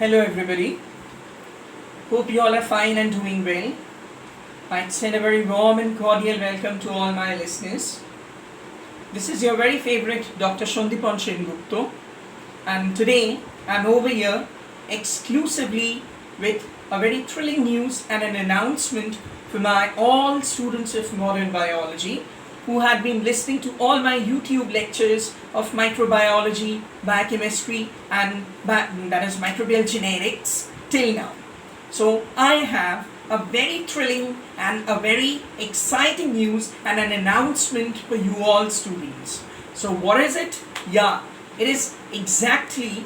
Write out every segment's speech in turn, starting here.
Hello everybody. Hope you all are fine and doing well. I extend a very warm and cordial welcome to all my listeners. This is your very favorite Dr Sandeepan Sengupta, and today I'm over here exclusively with a very thrilling news and an announcement for my all students of modern biology who had been listening to all my YouTube lectures of microbiology, biochemistry and that is microbial genetics till now. So I have a very thrilling and a very exciting news and an announcement for you all students. So what is it? Yeah, it is exactly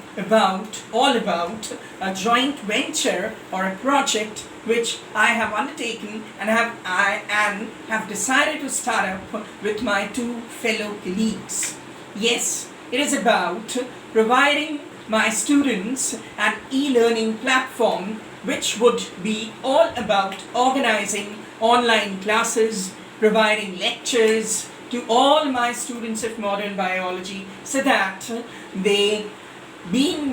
all about a joint venture or a project which I have undertaken and have decided to start up with my two fellow colleagues. Yes, it is about providing my students an e-learning platform which would be all about organizing online classes, providing lectures to all my students of modern biology so that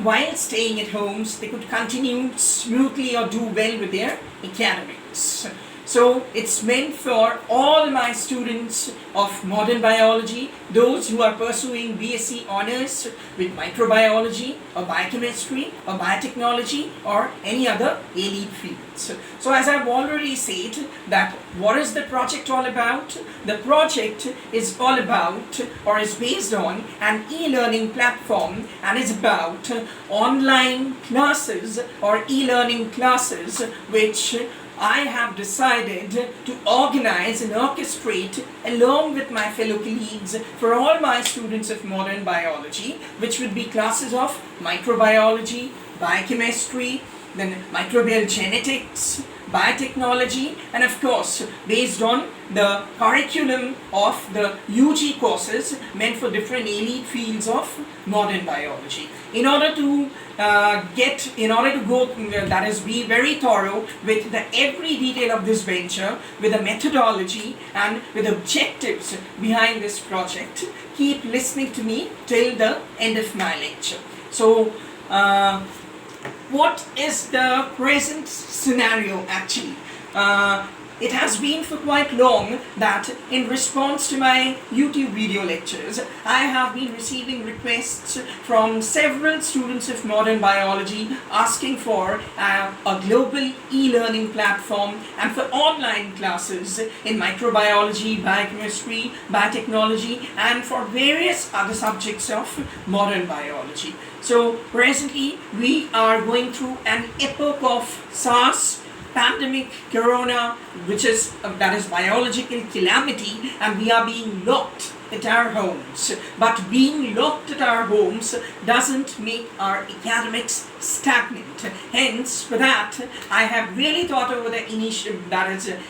while staying at homes, they could continue smoothly or do well with their academics. So it's meant for all my students of modern biology, those who are pursuing BSc honors with microbiology or biochemistry or biotechnology or any other elite fields. So as I've already said, that what is the project all about? The project is all about or is based on an e-learning platform and is about online classes or e-learning classes which I have decided to organize and orchestrate along with my fellow colleagues for all my students of modern biology, which would be classes of microbiology, biochemistry, then microbial genetics, biotechnology, and of course based on the curriculum of the UG courses meant for different elite fields of modern biology. In order to be very thorough with every detail of this venture, with the methodology and with objectives behind this project, keep listening to me till the end of my lecture. So, what is the present scenario actually? It has been for quite long that in response to my YouTube video lectures, I have been receiving requests from several students of modern biology asking for a global e-learning platform and for online classes in microbiology, biochemistry, biotechnology and for various other subjects of modern biology. So presently we are going through an epoch of SARS, pandemic, corona, that is biological calamity, and we are being locked at our homes. But being locked at our homes doesn't make our academics stagnant. Hence, for that, I have really thought over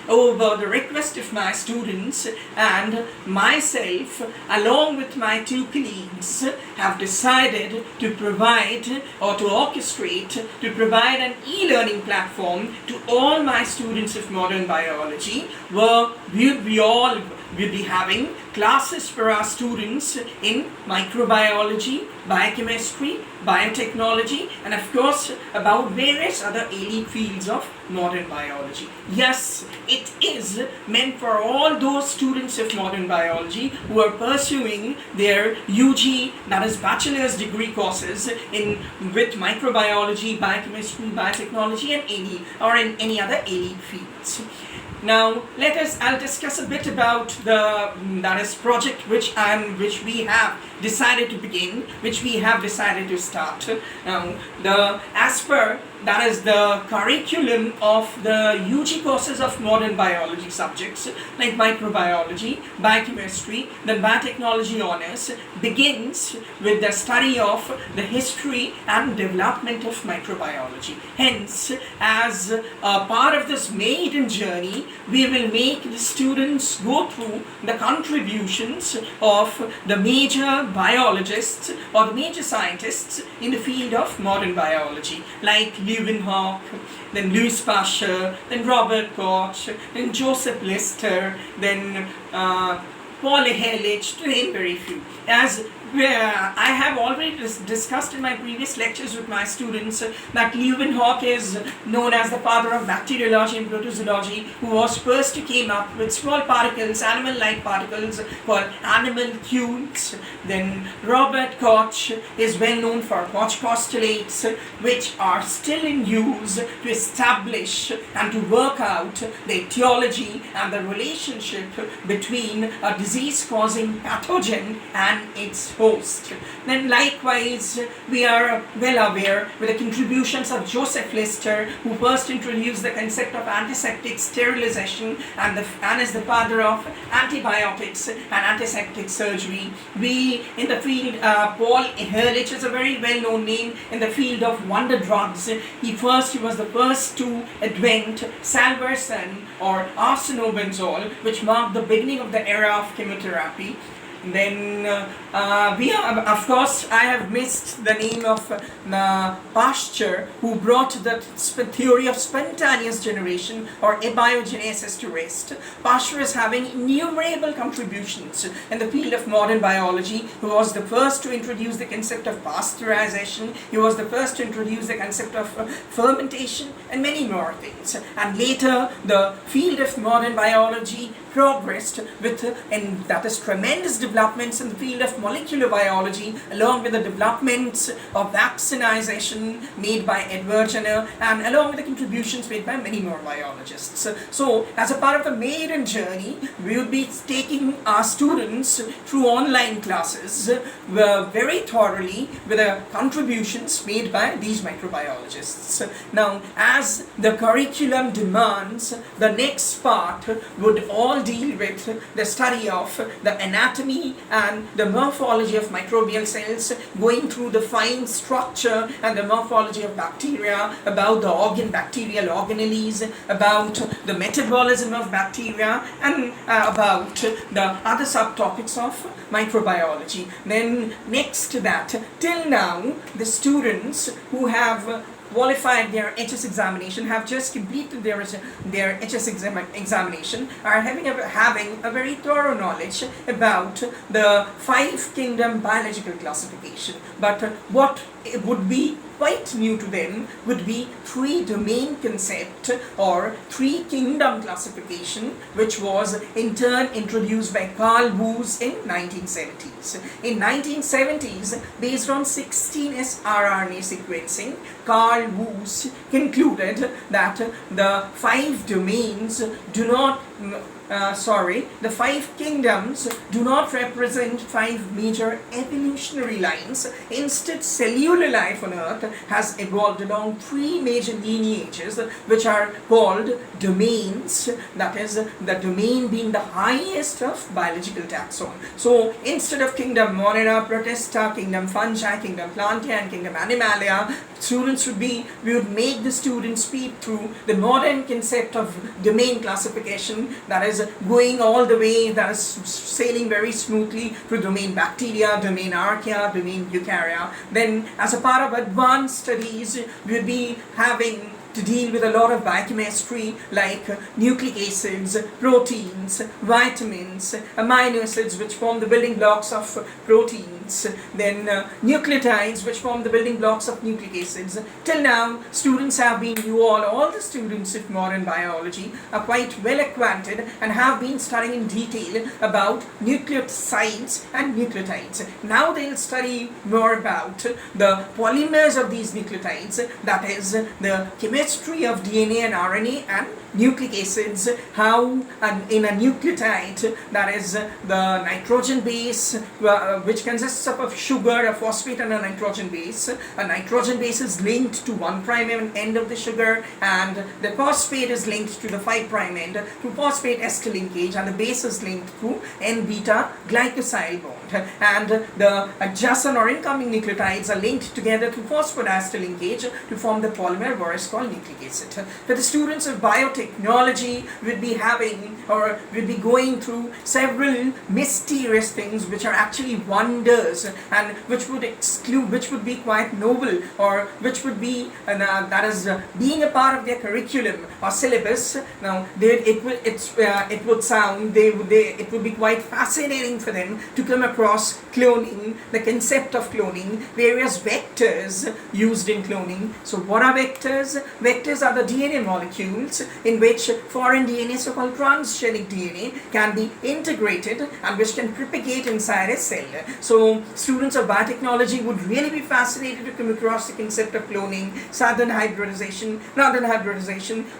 over the request of my students, and myself, along with my two colleagues, have decided to provide or to orchestrate, to provide an e-learning platform to all my students of modern biology, where we'll be having classes for our students in microbiology, biochemistry, biotechnology, and of course about various other elite fields of modern biology. Yes, it is meant for all those students of modern biology who are pursuing their UG, that is bachelor's degree courses with microbiology, biochemistry, biotechnology and any other elite fields. Now I'll discuss a bit about the project which we have decided to begin, which we have decided to start. Now that is the curriculum of the UG courses of modern biology subjects like microbiology, biochemistry, then biotechnology honors begins with the study of the history and development of microbiology. Hence, as a part of this maiden journey, we will make the students go through the contributions of the major biologists or the major scientists in the field of modern biology, like Leeuwenhoek, then Louis Pasteur, then Robert Koch, then Joseph Lister, then Paul Ehrlich, to name very few. As I have already discussed in my previous lectures with my students that Leeuwenhoek is known as the father of bacteriology and protozoology, who was first to came up with small particles, animal-like particles called animalcules. Then Robert Koch is well known for Koch postulates, which are still in use to establish and to work out the etiology and the relationship between a disease-causing pathogen and its host. Then likewise, we are well aware with the contributions of Joseph Lister, who first introduced the concept of antiseptic sterilization and is the father of antibiotics and antiseptic surgery. We in the field, Paul Ehrlich is a very well-known name in the field of wonder drugs. He was the first to invent salvarsan or arsenobenzol, which marked the beginning of the era of chemotherapy. Then of course, I have missed the name of Pasteur, who brought the theory of spontaneous generation or abiogenesis to rest. Pasteur is having innumerable contributions in the field of modern biology. He was the first to introduce the concept of pasteurization. He was the first to introduce the concept of fermentation and many more things. And later, the field of modern biology progressed with, and that is tremendous developments in the field of molecular biology, along with the developments of vaccinization made by Edward Jenner, and along with the contributions made by many more biologists. So, as a part of the maiden journey, we will be taking our students through online classes very thoroughly with the contributions made by these microbiologists. Now, as the curriculum demands, the next part would all deal with the study of the anatomy and the morphology of microbial cells, going through the fine structure and the morphology of bacteria, about the bacterial organelles, about the metabolism of bacteria, and about the other subtopics of microbiology. Then next to that, till now, the students who have qualified their HS examination, have just completed their HS examination, are having a very thorough knowledge about the 5-kingdom biological classification. But what would be quite new to them would be 3-domain concept or 3-kingdom classification, which was in turn introduced by Carl Woese in 1970s. In 1970s, based on 16S rRNA sequencing, Carl Woese concluded that the 5 domains do not the 5 kingdoms do not represent 5 major evolutionary lines. Instead, cellular life on Earth has evolved along 3 major lineages, which are called domains, that is, the domain being the highest of biological taxon. So, instead of kingdom Monera, Protista, kingdom Fungi, kingdom Plantae, and kingdom Animalia, we would make the students speak through the modern concept of domain classification, that is going all the way, that is sailing very smoothly through domain bacteria, domain archaea, domain eukarya. Then as a part of advanced studies, we would be having to deal with a lot of biochemistry like nucleic acids, proteins, vitamins, amino acids, which form the building blocks of proteins, then nucleotides, which form the building blocks of nucleic acids. Till now, students have been, all the students of modern biology are quite well acquainted and have been studying in detail about nucleosides and nucleotides. Now they'll study more about the polymers of these nucleotides, that is, the chemistry of DNA and RNA and nucleic acids, how in a nucleotide, that is the nitrogen base, which consists of a sugar, a phosphate and a nitrogen base. A nitrogen base is linked to 1' end of the sugar, and the phosphate is linked to the 5' end to phosphate ester linkage, and the base is linked to N-beta glycosyl bond, and the adjacent or incoming nucleotides are linked together to phosphodiester linkage to form the polymer, what is called nucleic acid. For the students of biotechnology, we'll be having, or we'll be going through several mysterious things which are actually wonders, and which would be quite noble, or which would be being a part of their curriculum or syllabus. Now it would be quite fascinating for them to come across cloning, the concept of cloning, various vectors used in cloning. So what are vectors? Vectors are the DNA molecules in which foreign DNA, so-called transgenic DNA, can be integrated and which can propagate inside a cell. So students of biotechnology would really be fascinated to come across the concept of cloning, northern hybridization,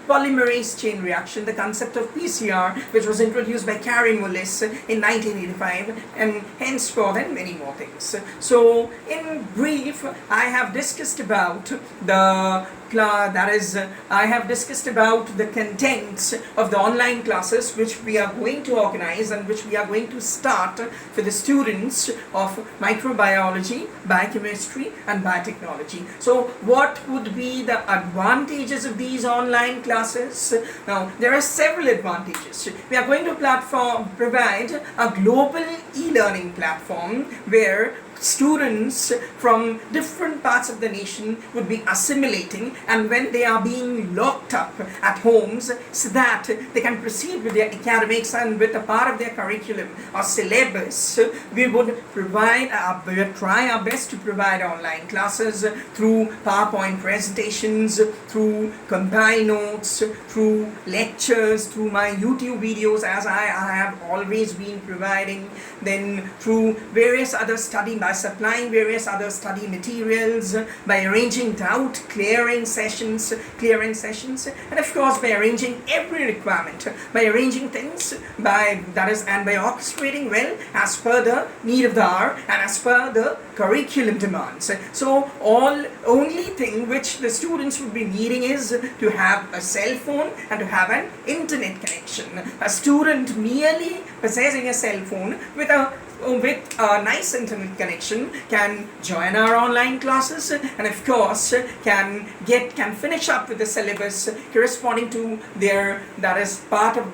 polymerase chain reaction, the concept of PCR, which was introduced by Carey Mullis in 1985, and henceforth and many more things. So in brief, I have discussed about the contents of the online classes which we are going to organize and which we are going to start for the students of microbiology, biochemistry and biotechnology. So what would be the advantages of these online classes? Now, there are several advantages. We are going to provide a global e-learning platform where students from different parts of the nation would be assimilating, and when they are being locked up at homes, so that they can proceed with their academics and with a part of their curriculum or syllabus, we would try our best to provide online classes through PowerPoint presentations, through compile notes, through lectures, through my YouTube videos as I have always been providing, then through by supplying various other study materials, by arranging doubt clearing sessions, and of course by arranging every requirement, by arranging things by orchestrating well as per the need of the hour and as per the curriculum demands. So only thing which the students would be needing is to have a cell phone and to have an internet connection. A student merely possessing a cell phone with a nice internet connection can join our online classes, and of course can finish up with the syllabus corresponding to their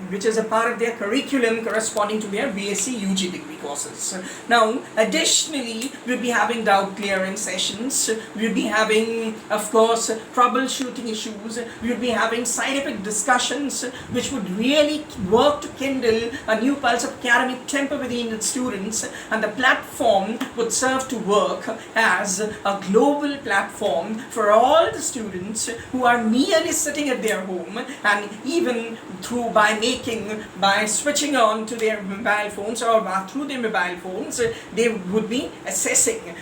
which is a part of their curriculum corresponding to their BSc UG degree courses. Now additionally, we'll be having doubt clearing sessions, we'll be having of course troubleshooting issues, we'll be having scientific discussions which would really work to kindle a new pulse of academic temper within the students, and the platform would serve to work as a global platform for all the students who are merely sitting at their home, and even by switching on to their mobile phones or through their mobile phones, they would be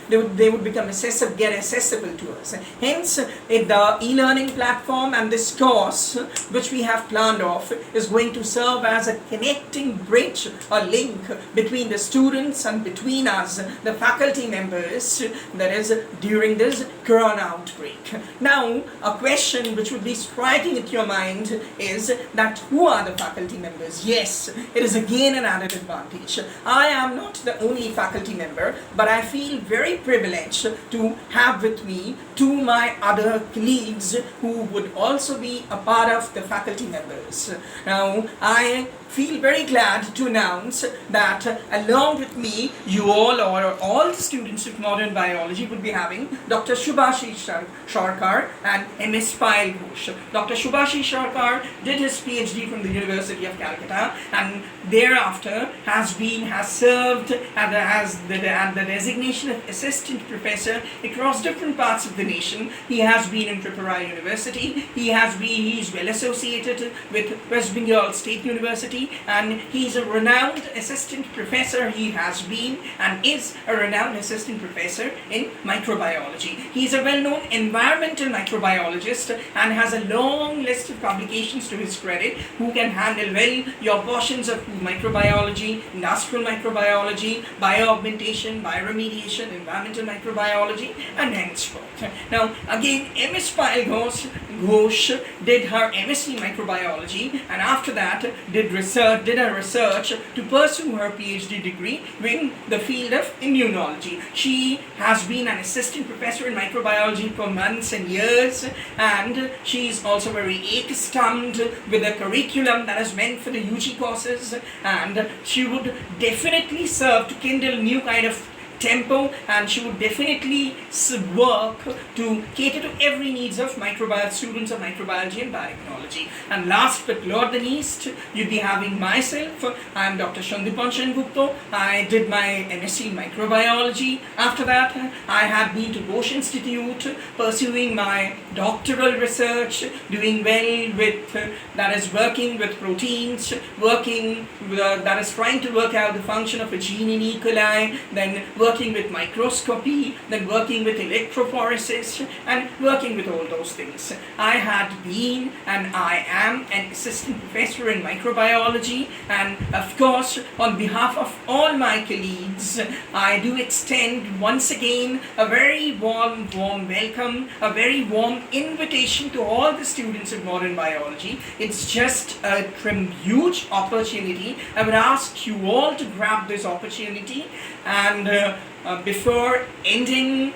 they would become accessible to us. Hence the e-learning platform and this course which we have planned off is going to serve as a connecting bridge or link between the students and between us, the faculty members, that is during this corona outbreak. Now a question which would be striking at your mind is that who are the faculty members? Yes, it is again an added advantage. I am not the only faculty member, but I feel very privileged to have with me two my other colleagues who would also be a part of the faculty members. Now I feel very glad to announce that along with me, you all the students of modern biology would be having Dr. Subhashish Sarkar and MS Pyle Ghosh. Dr. Subhashish Sarkar did his Ph.D. from the University of Kolkata, and thereafter has served as the designation of assistant professor across different parts of the nation. He has been in Tripura University. He is well associated with West Bengal State University, and he's a renowned assistant professor. He has been and is a renowned assistant professor in microbiology. He's a well-known environmental microbiologist and has a long list of publications to his credit, who can handle well your portions of microbiology, industrial microbiology, bioaugmentation, bioremediation, environmental microbiology, and henceforth. Now again, MS Pyle Ghosh did her MSc microbiology, and after that did did a research to pursue her PhD degree in the field of immunology. She has been an assistant professor in microbiology for months and years, and she's also very accustomed with the curriculum that is meant for the UG courses, and she would definitely serve to kindle new kind of tempo, and she would definitely work to cater to every needs of microbiology students of microbiology and biotechnology. And last but not the least, you'd be having myself. I'm Dr. Sandeepan Sengupta. I did my MSc in microbiology. After that, I had been to Bose Institute pursuing my doctoral research, doing well with that is working with proteins, working that is trying to work out the function of a gene in E. coli, then working with microscopy, then working with electrophoresis, and working with all those things. I had been and I am an assistant professor in microbiology, and of course, on behalf of all my colleagues, I do extend once again a very warm welcome, a very warm invitation to all the students of modern biology. It's just a huge opportunity. I would ask you all to grab this opportunity, and before ending,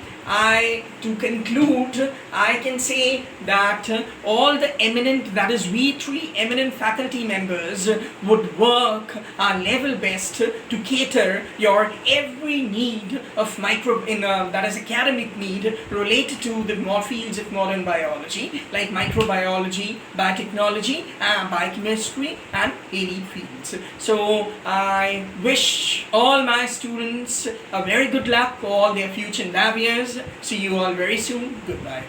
to conclude, I can say that all the eminent, that is we three eminent faculty members would work our level best to cater your every need of that is academic need related to the more fields of modern biology, like microbiology, biotechnology, biochemistry, and allied fields. So I wish all my students a very good luck for all their future endeavors. See you all very soon. Goodbye.